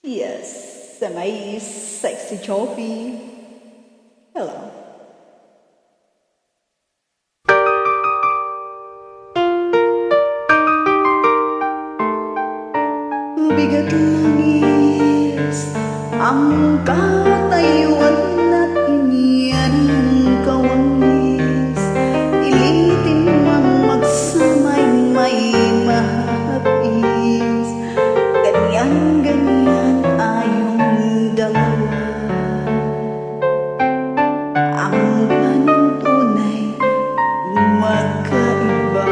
Yes, semi sexy Jovi. Hello. Bigat langis ang katayuan at iniyan ng kawangis. Ilitin mang magsamay may mahapis. Ganyan-ganyan tayong dalawa. Ang panuntunay magkaiba.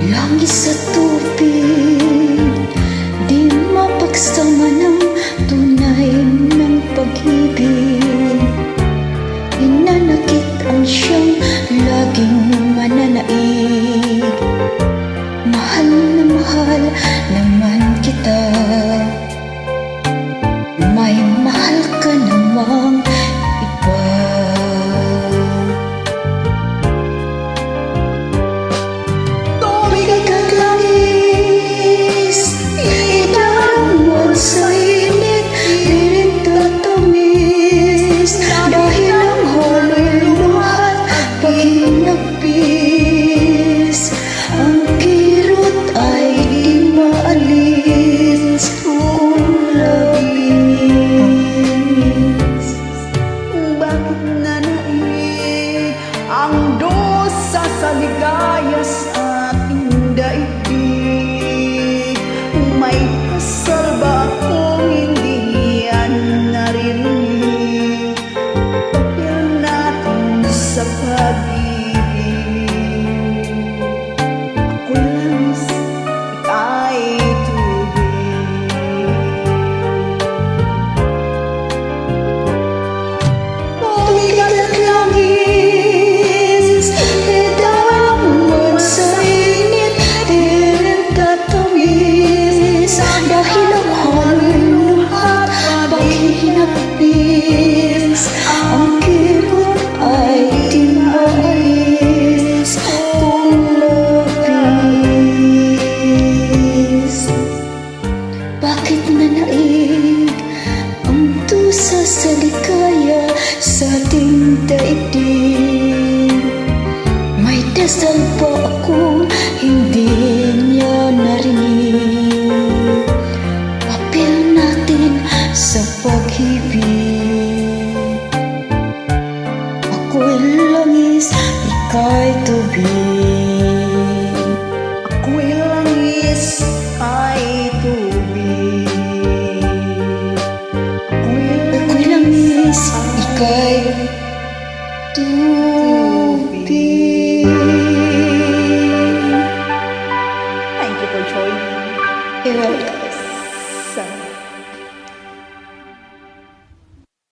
Langis sa tubig, di mapagsama ng tunay ng pag-ibig. Inanakit ang siyang laging mananaig. Mahal na mahal naman kita, may mahal ka namang iba. Ang kirot ay di maalis kung labis. Bakit nanaig ang dosa sa ligaya sa ating daigdig? May kasal ba kung hindi yan naririnig? Papel natin sa pag-ibig. Dahil ang halong at paghinapis, ang kirot ay di maalis kung labis. Bakit nanaig ang dusa sa ligaya sa ating daigdig? May dasal pa akong hindi niya narinig. Sa pag-ibig, ako'y langis, ika'y tubig. Ako'y langis, ay tubig. Ako'y langis, ika'y tubig. Thank you for joining. You're welcome.